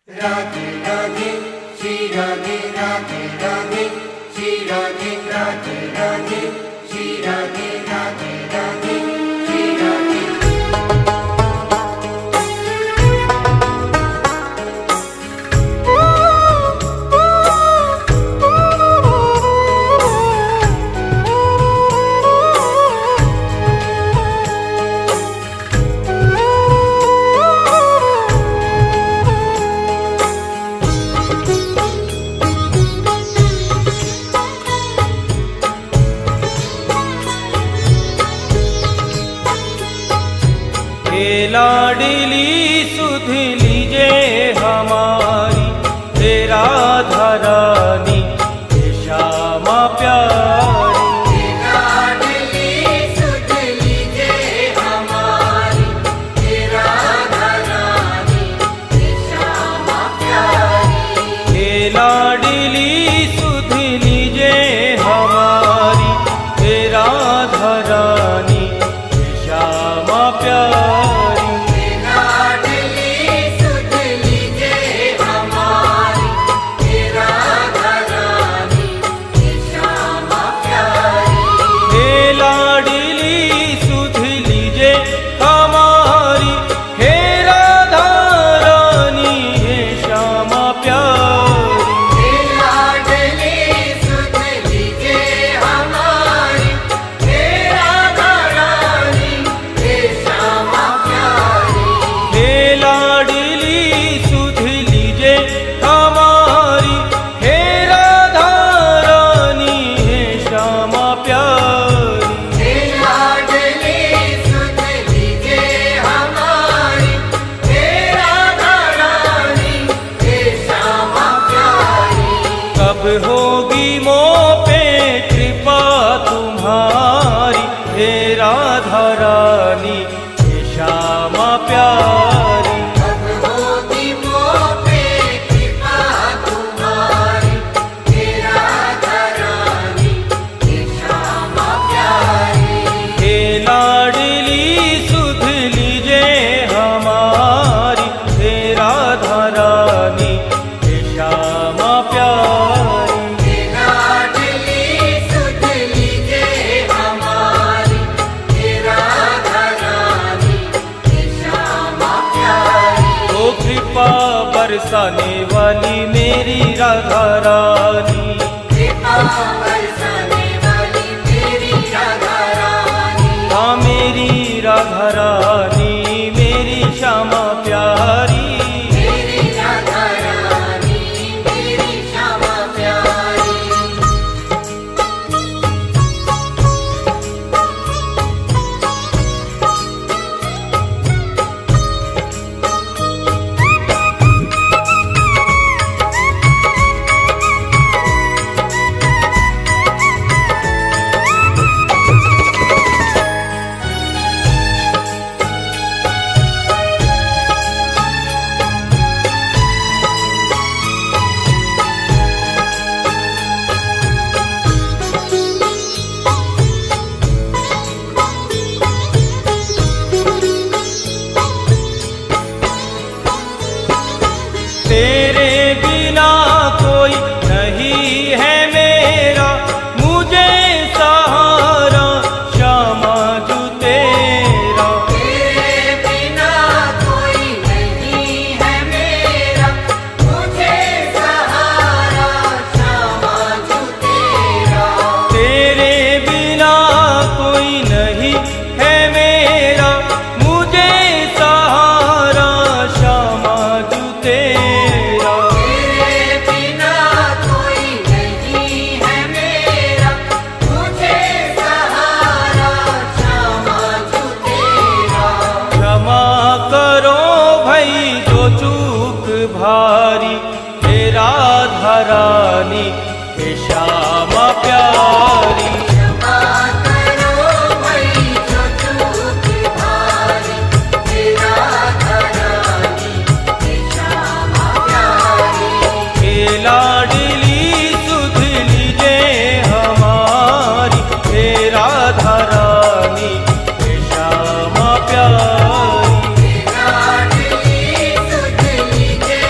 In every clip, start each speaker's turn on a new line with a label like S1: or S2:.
S1: राधे राधे श्री राधे राधे राधे श्री राधे राधे राधे श्री राधे राधे राधे श्री राधे।
S2: लाडली सुध लीजे हमारी तेरा धरानी श्यामा प्यारी।
S1: लाडली सुध लीजे हमारी तेरा धरानी श्यामा प्यारी।
S2: लाडली सुध लीजे हमारी तेरा धरानी श्यामा प्यारी। होगी मोह पे कृपा तुम्हारी हे राधा रानी हे श्यामा प्यारी।
S1: कब होगी मोह पे कृपा तुम्हारी हे राधा रानी हे श्यामा प्यारी।
S2: हे लाडली सुध लीजे हमारी हे राधा रानी हे श्यामा प्यारी। बरसाने वाली मेरी राधा रानी,
S1: कृपा बरसाने वाली मेरी राधा रानी।
S2: हाँ मेरी राधा रानी मेरी श्यामा प्यारी।
S1: मेरी राधा रानी मेरी श्यामा प्यारी।
S2: तेरे बिना कोई नहीं है मेरा मुझे सहारा श्यामा जू तेरा।
S1: तेरे बिना कोई नहीं है मेरा मुझे सहारा श्यामा जू तेरा।
S2: तेरे बिना कोई नहीं है मेरा मुझे सहारा श्यामा जू तेरा। भारी हे राधा रानी हे श्यामा प्यारी।
S1: क्षमा करो भाई जो चूक भारी हे राधा रानी हे श्यामा प्यारी।
S2: हे लाडली सुध लीजे हमारी हे राधा रानी हे श्यामा प्यारी।
S1: लाडली सुध लीजे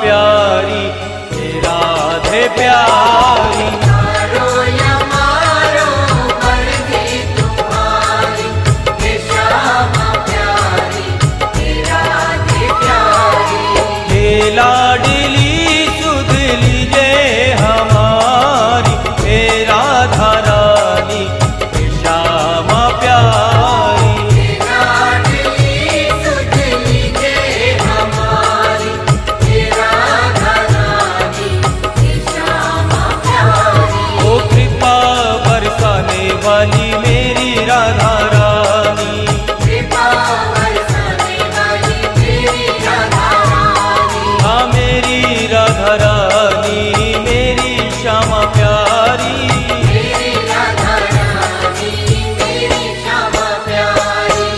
S2: प्यारी, हे राधे प्यारी।
S1: मारो या मारो मर्जी तुम्हारी, हे श्यामा प्यारी, हे राधे प्यारी।
S2: हे लाडली सुध लीजे हमारी, हे राधा रानी, हे श्यामा प्यारी।
S1: हे लाडली सुध लीजे हमारी, हे राधा रानी, हे श्यामा प्यारी।
S2: ओ कृपा बरसाने वाली मेरी राधा रानी,
S1: कृपा बरसाने वाली मेरी राधा रानी,
S2: हाँ मेरी राधा रानी, मेरी श्यामा प्यारी।
S1: मेरी राधा रानी, मेरी श्यामा प्यारी।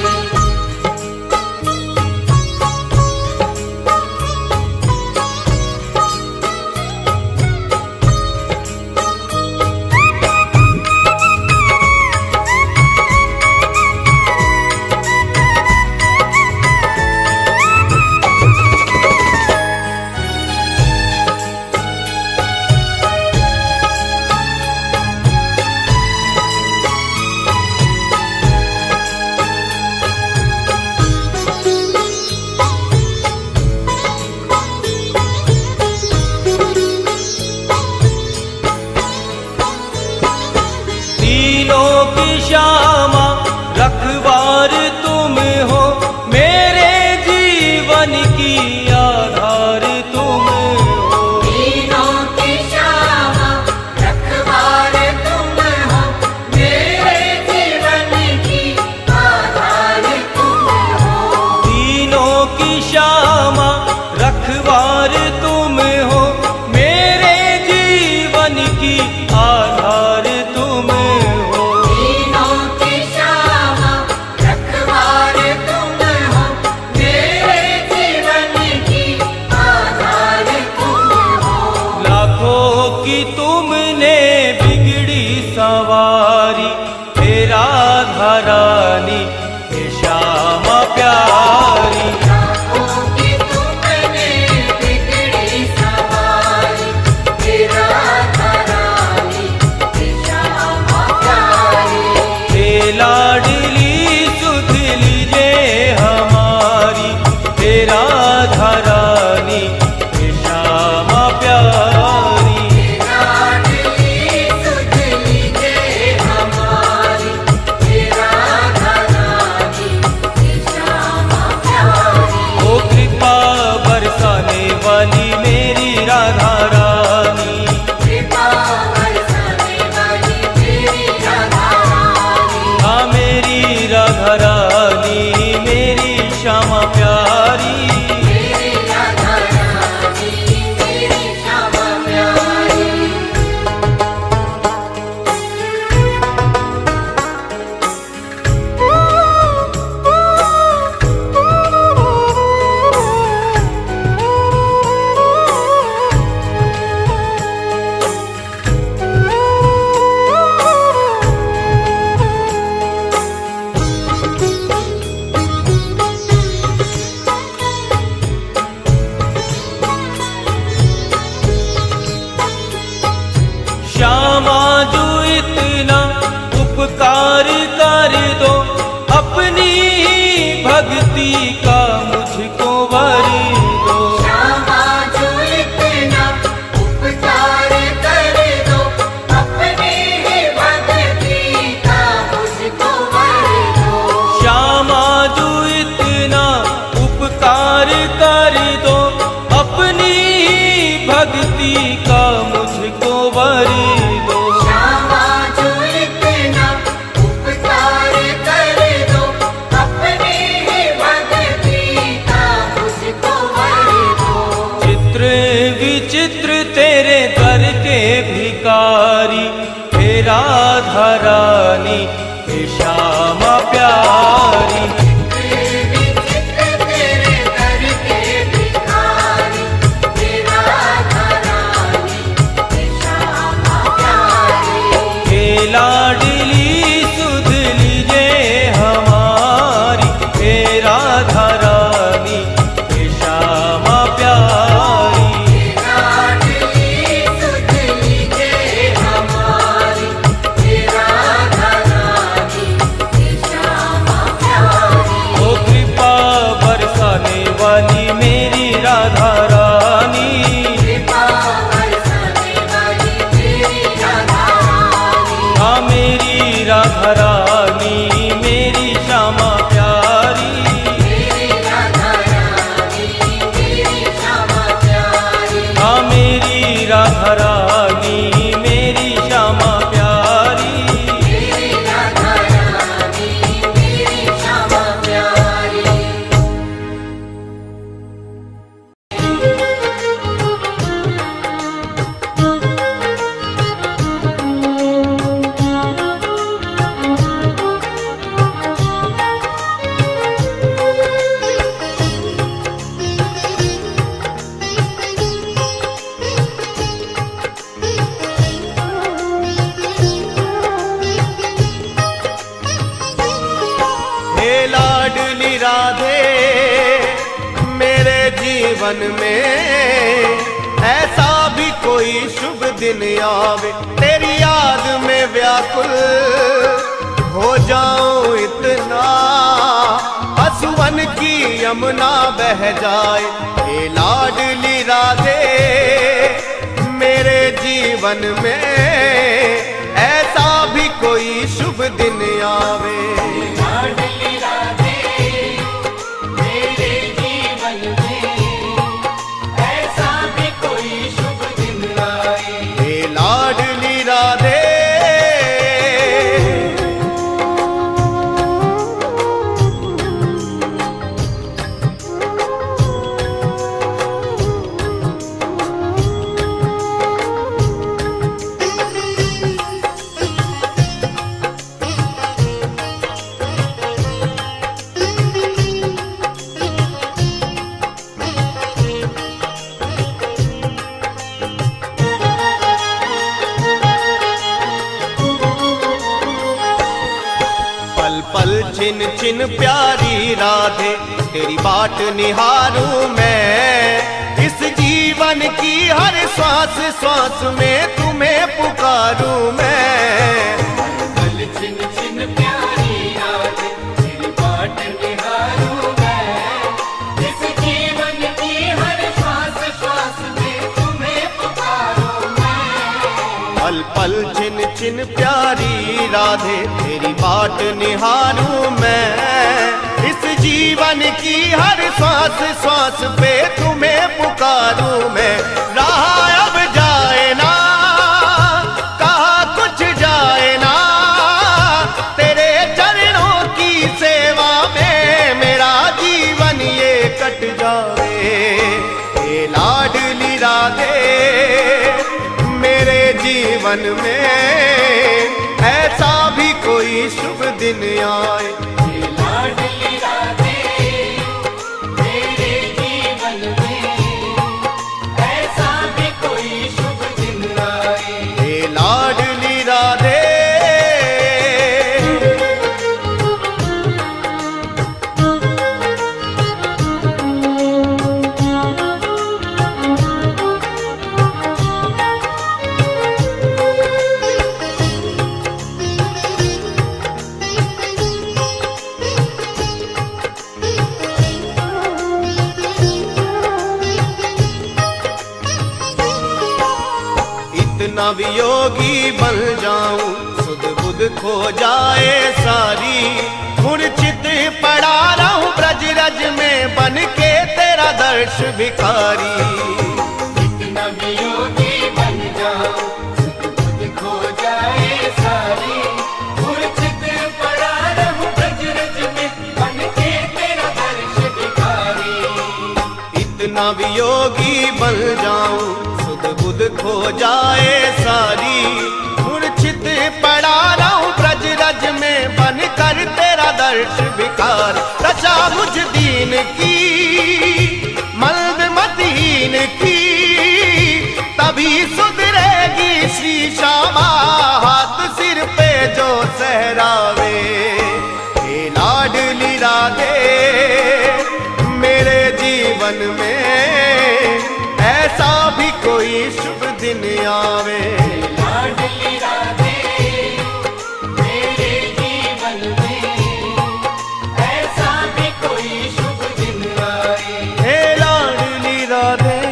S2: तीनों की श्यामा रखवार तुम हो, मेरे जीवन की आधार तुम हो।
S1: तीनों की श्यामा रखवार तुम हो, मेरे जीवन की आधार तुम हो।
S2: तीनों की श्यामा रखवार तुम हो, मेरे जीवन की आधार तुम हो।
S1: तीनों की श्यामा रखवार तुम हो, मेरे जीवन की आधार तुम हो।
S2: लाखों की तुमने बिगड़ी सवारी, हे राधा रानी, हे श्यामा प्यारी।
S1: लाखों की तुमने बिगड़ी सवारी, हे राधा रानी, हे श्यामा प्यारी।
S2: हे लाडली सुध लीजे हमारी, हे राधा रानी, हे श्यामा प्यारी।
S1: लाडली सुध लीजे हमारी, हे राधा रानी, हे श्यामा प्यारी।
S2: ओ कृपा बरसाने वाली मेरी राधा रानी,
S1: कृपा बरसाने वाली मेरी राधा रानी,
S2: हाँ मेरी राधा रानी, मेरी श्यामा प्यारी।
S1: मेरी राधा रानी, मेरी श्यामा प्यारी।
S2: श्यामा जो इतना उपकार कर दो, अपनी भक्ति का मुझको वर दो।
S1: श्यामा जो इतना उपकार कर दो, अपने ही भक्ति का मुझको वर दो।
S2: श्यामा जो इतना उपकार कर दो, अपनी भक्ति का मुझको वर दो।
S1: श्यामा जो इतना उपकार कर दो, अपने ही भक्ति का मुझको वर दो।
S2: चित्र विचित्र तेरे दर के भिकारी, हे राधा रानी, हे श्यामा प्यारी।
S1: विचित्र तेरे दर के भिखारी, हे राधा रानी, हे श्यामा प्यारी।
S2: हे लाडली सुध लीजे हमारी, हे राधा रानी, हे श्यामा प्यारी।
S3: जीवन में ऐसा भी कोई शुभ दिन आवे, तेरी याद में व्याकुल हो जाऊं इतना, असुवन की यमुना बह जाए। हे लाडली राधे मेरे जीवन में ऐसा भी कोई शुभ दिन आवे।
S1: लाडली राधे मेरे जीवन में ऐसा भी कोई शुभ दिन आए।
S3: हे लाडली राधे पल छिन छिन प्यारी राधे तेरी बाट निहारूं मैं, इस जीवन की हर श्वास श्वास में तुम्हें पुकारूं मैं।
S1: पल छिन छिन प्यारी राधे तेरी बाट निहारूं मैं, इस जीवन की हर श्वास श्वास में तुम्हें पुकारूं मैं।
S3: पल पल छिन छिन प्यारी राधे तेरी बाट निहारूं मैं, इस जीवन की हर श्वास श्वास पे तुम्हें पुकारूं मैं। रहा अब जाए ना कहा कुछ जाए ना, तेरे चरणों की सेवा में मेरा जीवन ये कट जावे। हे लाडली राधे मेरे जीवन में ऐसा भी कोई शुभ दिन आए।
S1: हे लाडली राधे मेरे जीवन में ऐसा भी कोई शुभ दिन आए।
S3: हे लाडली राधे इतना वियोगी बन जाऊं सुध बुध खो जाए सारी, मूर्छित पड़ा रहूं ब्रज रज में बन के तेरा दर्श भिखारी।
S1: इतना वियोगी बन जाऊं खुद खो जाए सारी, मूर्छित पड़ा रहूं ब्रज रज में बन के तेरा दर्श भिखारी।
S3: इतना वियोगी बन जाऊं सुध बुध खो जाए सारी, मूर्छित पड़ा रहूं ब्रज रज में बन कर तेरा दर्श भिखार। रचा मुझ दीन की मल्ब मतहीन की, तभी सुधरेगी श्री श्यामा हाथ सिर पे जो सहरावे। हे लाडली राधे मेरे जीवन में ऐसा भी कोई शुभ दिन आवे।
S1: लाडली राधे मेरे जीवन में ऐसा भी कोई शुभ दिन आए।
S3: हे लाडली राधे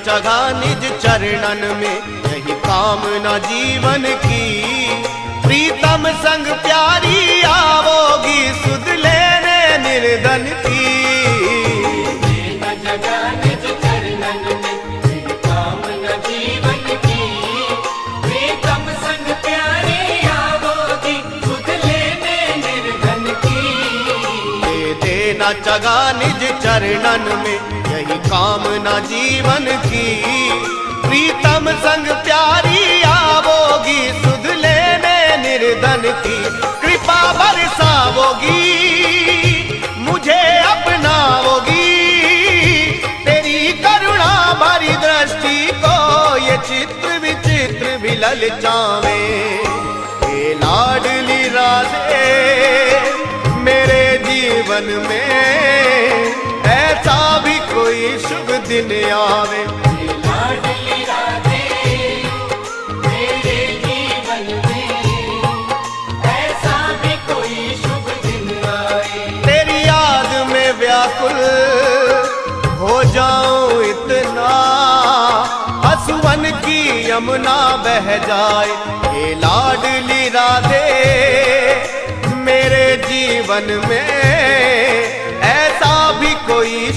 S3: चढ़ा निज चरणन में यही कामना जीवन की, प्रीतम संग प्यारी आवोगी सुध लेने निर्धन की। चरणन में, यही कामना जीवन की। प्रीतम संग प्यारी आवोगी, सुध लेने निर्धन की। कृपा बरसावोगी, मुझे अपनाओगी, तेरी करुणा भरी दृष्टि को ये चित्र विचित्र भी ललचावे। हे लाडली राधे मेरे जीवन में ऐसा भी कोई शुभ दिन आवे।
S1: लाडली राधे मेरे जीवन में ऐसा भी कोई शुभ दिन आए।
S3: तेरी याद में व्याकुल हो जाऊं इतना, हसवन की यमुना बह जाए। ये लाडली राधे मेरे जीवन में ऐसा भी कोई